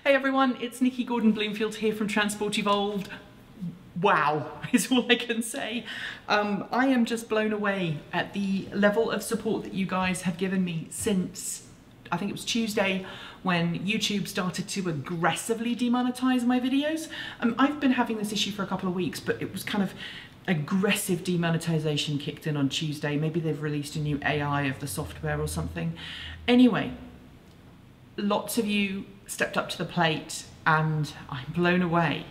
Hey everyone, it's Nikki Gordon-Bloomfield here from Transport Evolved. Wow, is all I can say. I am just blown away at the level of support that you guys have given me since, I think it was Tuesday, when YouTube started to aggressively demonetize my videos. I've been having this issue for a couple of weeks, but it was kind of aggressive demonetization kicked in on Tuesday. Maybe they've released a new AI of the software or something. Anyway, lots of you stepped up to the plate and I'm blown away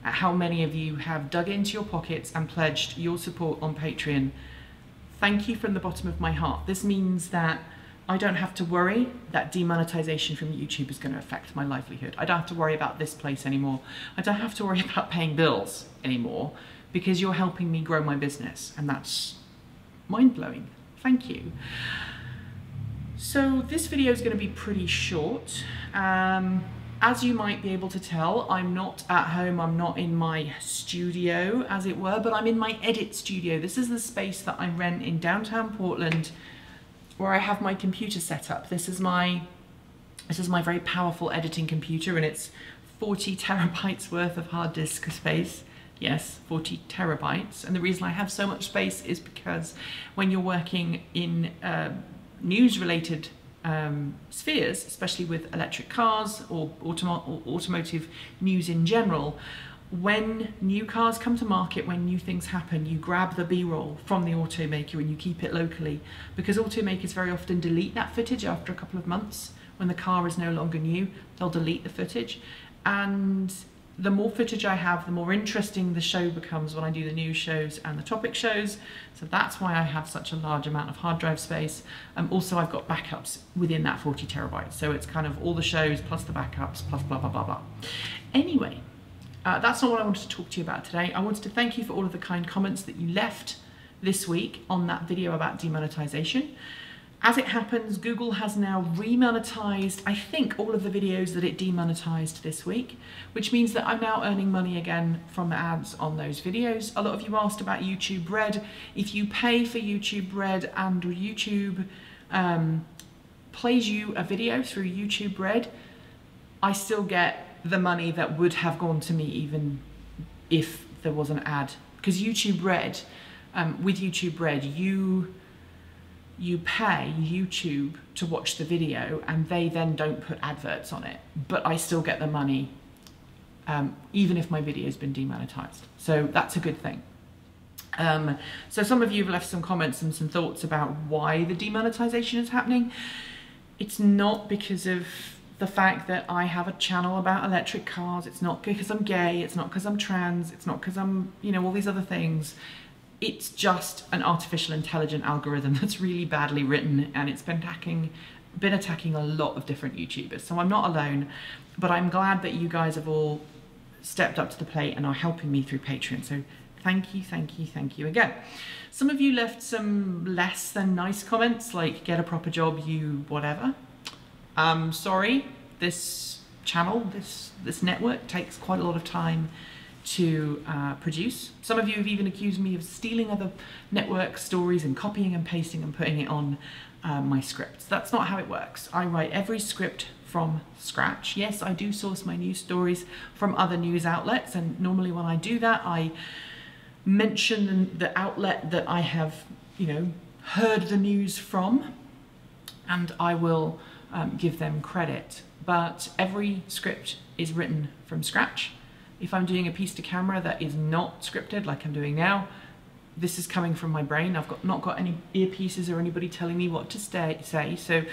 at how many of you have dug into your pockets and pledged your support on Patreon. Thank you from the bottom of my heart. This means that I don't have to worry that demonetization from YouTube is going to affect my livelihood. I don't have to worry about this place anymore. I don't have to worry about paying bills anymore because you're helping me grow my business, and that's mind-blowing. Thank you. So this video is going to be pretty short. As you might be able to tell, I'm not at home, I'm not in my studio, as it were, but I'm in my edit studio. This is the space that I rent in downtown Portland, where I have my computer set up. This is my very powerful editing computer, and it's 40 terabytes worth of hard disk space. Yes, 40 terabytes. And the reason I have so much space is because when you're working in news-related spheres, especially with electric cars or automotive news in general, when new cars come to market, when new things happen, you grab the B-roll from the automaker and you keep it locally, because automakers very often delete that footage after a couple of months. When the car is no longer new, they'll delete the footage. And the more footage I have, the more interesting the show becomes when I do the news shows and the topic shows. So that's why I have such a large amount of hard drive space. Also, I've got backups within that 40 terabytes. So it's kind of all the shows plus the backups plus blah, blah, blah, blah. Anyway, that's not what I wanted to talk to you about today. I wanted to thank you for all of the kind comments that you left this week on that video about demonetization. As it happens, Google has now remonetized, I think, all of the videos that it demonetized this week, which means that I'm now earning money again from ads on those videos. A lot of you asked about YouTube Red. If you pay for YouTube Red and YouTube plays you a video through YouTube Red, I still get the money that would have gone to me even if there was an ad. Because YouTube Red, with YouTube Red, you pay YouTube to watch the video and they then don't put adverts on it, but I still get the money even if my video has been demonetized. So that's a good thing. So some of you have left some comments and some thoughts about why the demonetization is happening. It's not because of the fact that I have a channel about electric cars. It's not because I'm gay. It's not because I'm trans. It's not because I'm, you know, all these other things. It's just an artificial intelligent algorithm that's really badly written, and it's been attacking a lot of different YouTubers. So I'm not alone, but I'm glad that you guys have all stepped up to the plate and are helping me through Patreon. So thank you, thank you, thank you again. Some of you left some less than nice comments, like get a proper job, you whatever. Sorry, this channel, this network takes quite a lot of time to produce. Some of you have even accused me of stealing other network stories and copying and pasting and putting it on my scripts. That's not how it works. I write every script from scratch. Yes, I do source my news stories from other news outlets, and normally when I do that, I mention the outlet that I have, you know, heard the news from, and I will give them credit. But every script is written from scratch. If I'm doing a piece to camera that is not scripted, like I'm doing now, this is coming from my brain. I've not got any earpieces or anybody telling me what to say. So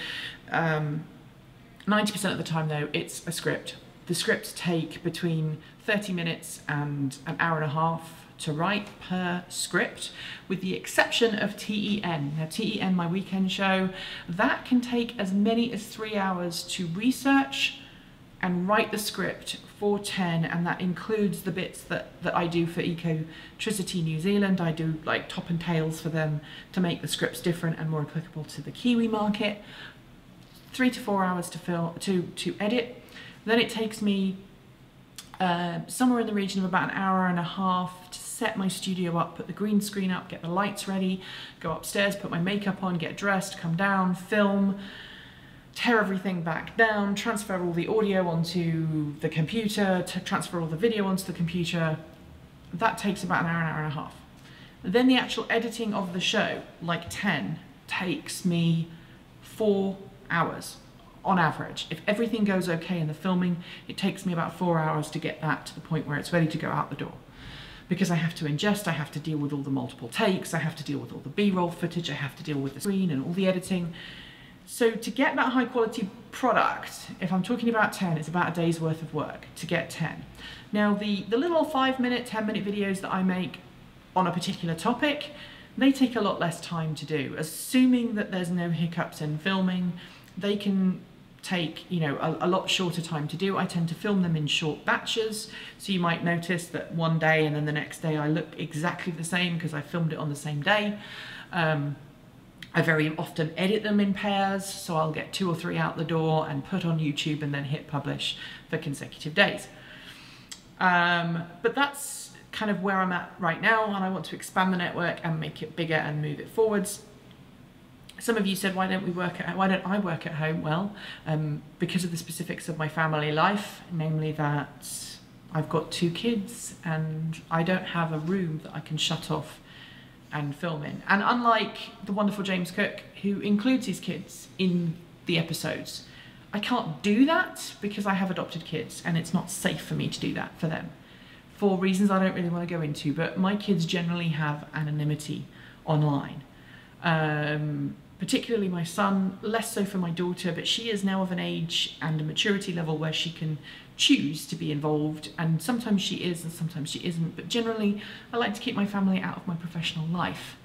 90% of the time, though, it's a script. The scripts take between 30 minutes and an hour and a half to write per script, with the exception of TEN. Now, TEN, my weekend show, that can take as many as 3 hours to research and write the script for 10, and that includes the bits that I do for Ecotricity New Zealand. I do like top and tails for them to make the scripts different and more applicable to the Kiwi market. 3 to 4 hours to edit. Then it takes me somewhere in the region of about an hour and a half to set my studio up, put the green screen up, get the lights ready, go upstairs, put my makeup on, get dressed, come down, film, tear everything back down, transfer all the audio onto the computer, to transfer all the video onto the computer. That takes about an hour and a half. Then the actual editing of the show, like 10, takes me 4 hours on average. If everything goes okay in the filming, it takes me about 4 hours to get that to the point where it's ready to go out the door. Because I have to ingest, I have to deal with all the multiple takes, I have to deal with all the B-roll footage, I have to deal with the screen and all the editing. So to get that high quality product, if I'm talking about 10, it's about a day's worth of work to get 10. Now the little 5-minute, 10-minute videos that I make on a particular topic, they take a lot less time to do. Assuming that there's no hiccups in filming, they can take, you know, a lot shorter time to do. I tend to film them in short batches, so you might notice that one day and then the next day I look exactly the same because I filmed it on the same day. I very often edit them in pairs, so I'll get 2 or 3 out the door and put on YouTube and then hit publish for consecutive days. But that's kind of where I'm at right now, and I want to expand the network and make it bigger and move it forwards. Some of you said, why don't I work at home? Well, because of the specifics of my family life, namely that I've got 2 kids and I don't have a room that I can shut off and film in. And unlike the wonderful James Cook, who includes his kids in the episodes, I can't do that because I have adopted kids and it's not safe for me to do that for them, for reasons I don't really want to go into. But my kids generally have anonymity online. Particularly my son, less so for my daughter, but she is now of an age and a maturity level where she can choose to be involved, and sometimes she is and sometimes she isn't, but generally I like to keep my family out of my professional life.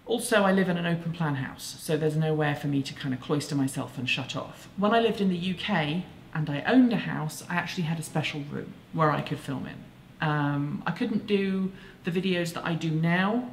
Also, I live in an open plan house, so there's nowhere for me to kind of cloister myself and shut off. When I lived in the UK and I owned a house, I actually had a special room where I could film in. I couldn't do the videos that I do now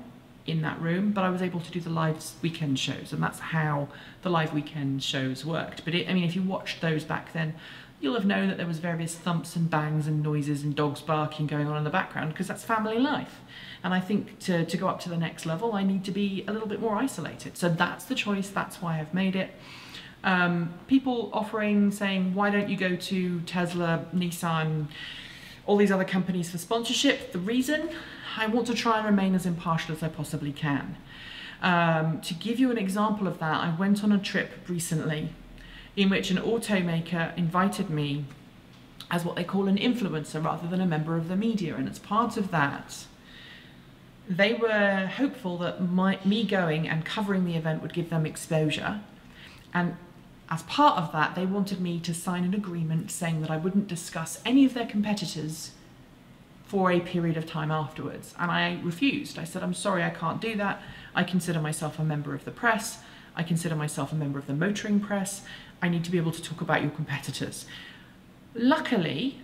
in that room, but I was able to do the live weekend shows, and that's how the live weekend shows worked. But I mean, if you watched those back then, you'll have known that there was various thumps and bangs and noises and dogs barking going on in the background, because that's family life. And I think to go up to the next level, I need to be a little bit more isolated. So that's the choice, that's why I've made it. People offering, saying, why don't you go to Tesla, Nissan, all these other companies for sponsorship? The reason? I want to try and remain as impartial as I possibly can. To give you an example of that, I went on a trip recently in which an automaker invited me as what they call an influencer rather than a member of the media, and as part of that, they were hopeful that me going and covering the event would give them exposure, and as part of that, they wanted me to sign an agreement saying that I wouldn't discuss any of their competitors for a period of time afterwards. And I refused. I said, I'm sorry, I can't do that. I consider myself a member of the press. I consider myself a member of the motoring press. I need to be able to talk about your competitors. Luckily,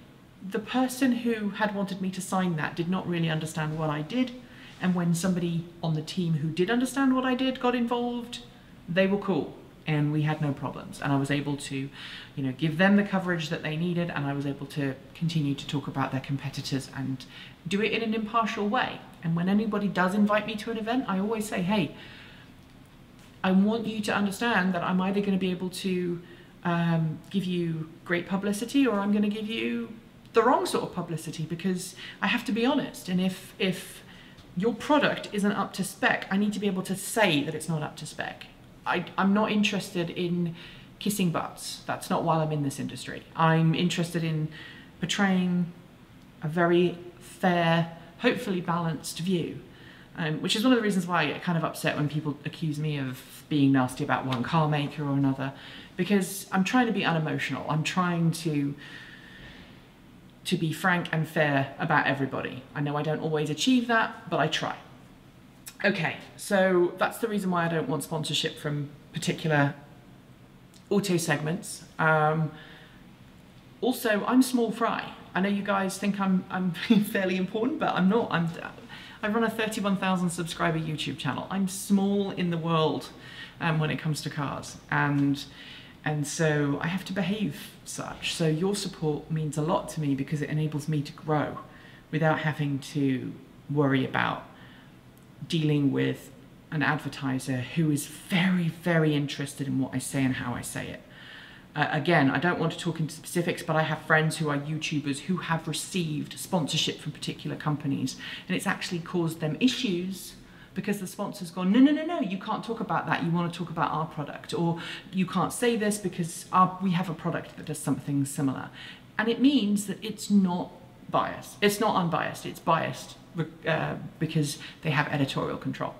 the person who had wanted me to sign that did not really understand what I did. And when somebody on the team who did understand what I did got involved, they were cool. And we had no problems, and I was able to, you know, give them the coverage that they needed, and I was able to continue to talk about their competitors and do it in an impartial way. And when anybody does invite me to an event, I always say, hey, I want you to understand that I'm either going to be able to give you great publicity, or I'm going to give you the wrong sort of publicity, because I have to be honest. And if your product isn't up to spec, I need to be able to say that it's not up to spec. I'm not interested in kissing butts. That's not why I'm in this industry. I'm interested in portraying a very fair, hopefully balanced view, which is one of the reasons why I get kind of upset when people accuse me of being nasty about one car maker or another, because I'm trying to be unemotional. I'm trying to be frank and fair about everybody. I know I don't always achieve that, but I try. Okay, so that's the reason why I don't want sponsorship from particular auto segments. Also, I'm small fry. I know you guys think I'm fairly important, but I'm not. I run a 31,000 subscriber YouTube channel. I'm small in the world when it comes to cars, and so I have to behave such. So your support means a lot to me because it enables me to grow without having to worry about dealing with an advertiser who is very, very interested in what I say and how I say it. Again, I don't want to talk into specifics, but I have friends who are YouTubers who have received sponsorship from particular companies, and it's actually caused them issues because the sponsor's gone, no, no, no, no, you can't talk about that. You want to talk about our product, or you can't say this because we have a product that does something similar. And it means that it's not biased. It's not unbiased. It's biased because they have editorial control.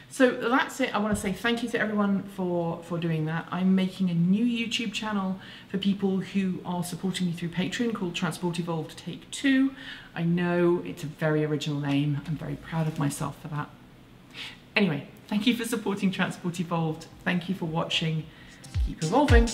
So that's it. I want to say thank you to everyone for doing that. I'm making a new YouTube channel for people who are supporting me through Patreon called Transport Evolved Take 2. I know it's a very original name. I'm very proud of myself for that. Anyway, thank you for supporting Transport Evolved. Thank you for watching. Keep evolving.